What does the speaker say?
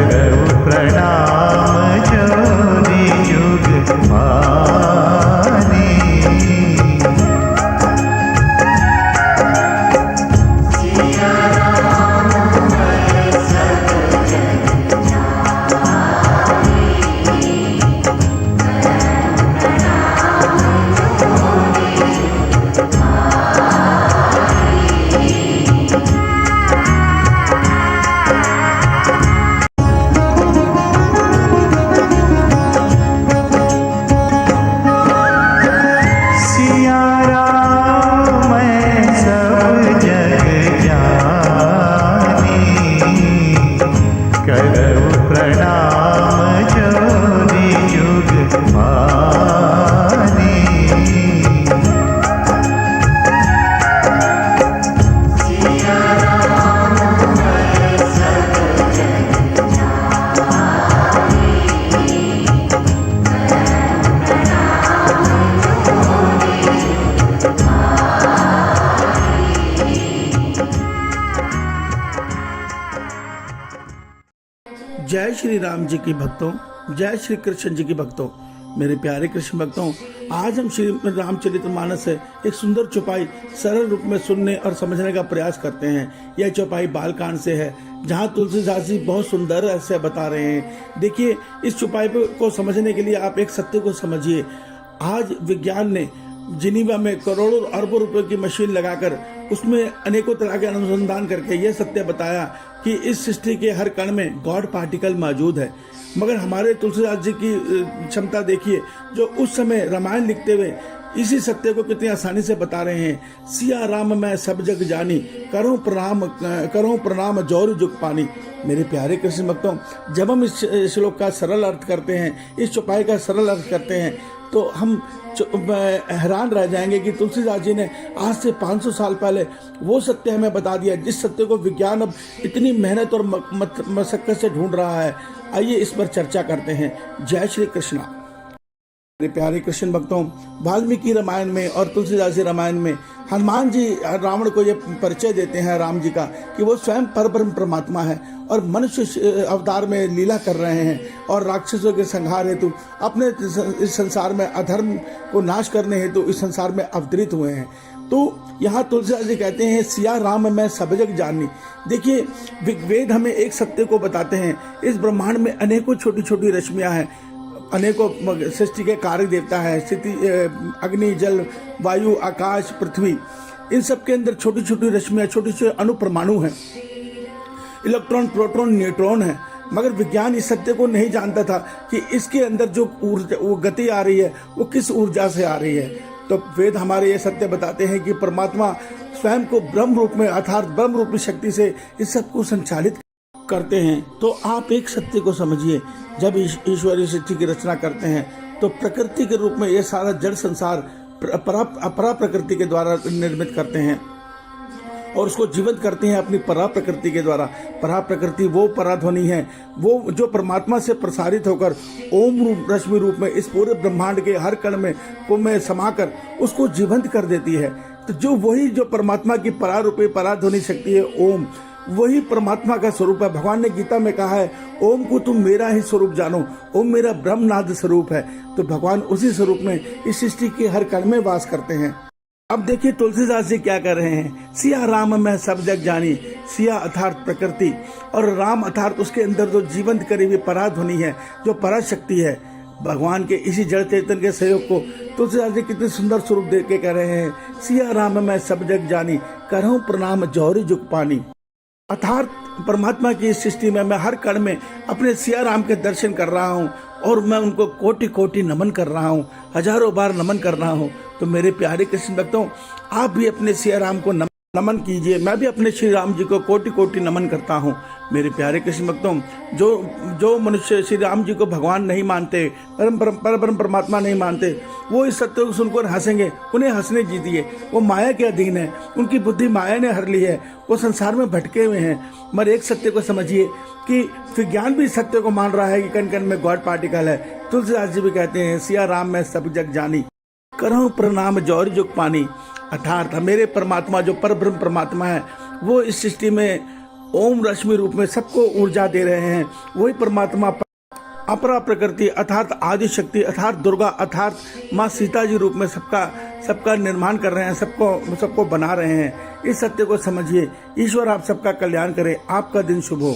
करऊ प्रणाम जोरी जुग मानी। जय श्री राम जी की भक्तों, जय श्री कृष्ण जी की भक्तों, मेरे प्यारे कृष्ण भक्तों, आज हम श्री रामचरितमानस से एक सुंदर चौपाई सरल रूप में सुनने और समझने का प्रयास करते हैं। यह चौपाई बालकांड से है, जहां तुलसीदास जी बहुत सुंदर ऐसे बता रहे हैं। देखिए, इस चौपाई को समझने के लिए आप एक सत्य को समझिए। आज विज्ञान ने जिनीवा में करोड़ों अरबों रुपए की मशीन लगाकर उसमें अनेकों तरह के अनुसंधान करके यह सत्य बताया कि इस सृष्टि के हर कण में गॉड पार्टिकल मौजूद है। मगर हमारे तुलसीदास जी की क्षमता देखिए, जो उस समय रामायण लिखते हुए इसी सत्य को कितनी आसानी से बता रहे हैं। सिया राम मैं सब जग जानी, करो प्रणाम जोर जुग पानी। मेरे प्यारे कृष्ण भक्तों, जब हम इस श्लोक का सरल अर्थ करते हैं, इस चौपाई का सरल अर्थ करते हैं, तो हम हैरान रह जाएंगे कि तुलसीदास जी ने आज से 500 साल पहले वो सत्य हमें बता दिया, जिस सत्य को विज्ञान अब इतनी मेहनत और मशक्कत से ढूंढ रहा है। आइए इस पर चर्चा करते हैं। जय श्री कृष्णा। मेरे प्यारे कृष्ण भक्तों, वाल्मीकि रामायण में और तुलसीदास जी रामायण में हनुमान जी रावण को ये परिचय देते हैं राम जी का कि वो स्वयं परब्रह्म परमात्मा है और मनुष्य अवतार में लीला कर रहे हैं और राक्षसों के संहार हेतु अपने इस संसार में अधर्म को नाश करने हेतु इस संसार में अवतरित हुए हैं। तो यहाँ तुलसीदास जी कहते हैं, सिया राम मैं सब जग जानी। देखिए, वेद हमें एक सत्य को बताते हैं, इस ब्रह्मांड में अनेकों छोटी छोटी रश्मियां हैं, अनेकों सृष्टि के कार्य देवता है, स्थिति अग्नि जल वायु आकाश पृथ्वी, इन सब के अंदर छोटी छोटी रश्मियां, छोटे छोटे अणु परमाणु हैं, इलेक्ट्रॉन प्रोटॉन न्यूट्रॉन है। मगर विज्ञान इस सत्य को नहीं जानता था कि इसके अंदर जो ऊर्जा वो गति आ रही है वो किस ऊर्जा से आ रही है। तो वेद हमारे ये सत्य बताते हैं कि परमात्मा स्वयं को ब्रह्म रूप में अर्थात ब्रह्म रूपी शक्ति से इस सब को संचालित करते हैं। तो आप एक सत्य को समझिए, जब ईश्वरीय सृष्टि की रचना करते हैं तो प्रकृति के रूप में ये सारा जड़ संसार अपरा प्रकृति के द्वारा निर्मित करते हैं और उसको जीवित करते हैं अपनी परा प्रकृति के द्वारा। परा प्रकृति वो पराध्वनि है, वो जो परमात्मा से प्रसारित होकर ओम रूप रश्मि रूप में इस पूरे ब्रह्मांड के हर कण में समाकर उसको जीवंत कर देती है। तो जो परमात्मा की परा रूपी पराध्वनि शक्ति है ओम, वही परमात्मा का स्वरूप है। भगवान ने गीता में कहा है, ओम को तुम मेरा ही स्वरूप जानो, ओम मेरा ब्रह्मनाद स्वरूप है। तो भगवान उसी स्वरूप में इस सृष्टि के हर कण में वास करते हैं। अब देखिए तुलसीदास जी क्या कर रहे हैं, सिया राम मैं सब जग जानी। सिया अर्थात प्रकृति और राम अर्थात उसके अंदर जो जीवंत करी हुई पराध्वनि है, जो पराशक्ति है, भगवान के इसी जड़ चेतन के सहयोग को तुलसीदास जी कितने सुंदर स्वरूप दे के कह रहे हैं, सिया राम मैं सब जग जानी, करहूं प्रणाम जौहरी जुग पानी। अर्थात परमात्मा की इस सृष्टि में मैं हर कण में अपने सिया राम के दर्शन कर रहा हूँ और मैं उनको कोटि कोटि नमन कर रहा हूँ, हजारों बार नमन कर रहा हूँ। तो मेरे प्यारे कृष्ण भक्तों, आप भी अपने सिया राम को नमन कीजिए। मैं भी अपने श्री राम जी को कोटि कोटि नमन करता हूँ। मेरे प्यारे कृष्ण भक्तों, जो मनुष्य श्री राम जी को भगवान नहीं मानते, परम परमात्मा नहीं मानते, वो इस सत्य को सुनकर हंसेंगे। उन्हें हंसने दीजिए, वो माया के अधीन है, उनकी बुद्धि माया ने हर ली है, वो संसार में भटके हुए हैं। मगर एक सत्य को समझिए कि विज्ञान भी सत्य को मान रहा है कि कण कण में गॉड पार्टिकल है। तुलसीदास जी भी कहते हैं, सिया राम मैं सब जग जानी, करहूं प्रणाम जौहरी जुग पानी। अर्थात मेरे परमात्मा जो परब्रह्म परमात्मा है, वो इस सृष्टि में ओम रश्मि रूप में सबको ऊर्जा दे रहे हैं। वही परमात्मा अपरा प्रकृति अर्थात आदि शक्ति अर्थात दुर्गा अर्थात माँ सीता जी रूप में सबका निर्माण कर रहे हैं, सबको बना रहे हैं। इस सत्य को समझिए। ईश्वर आप सबका कल्याण करे। आपका दिन शुभ हो।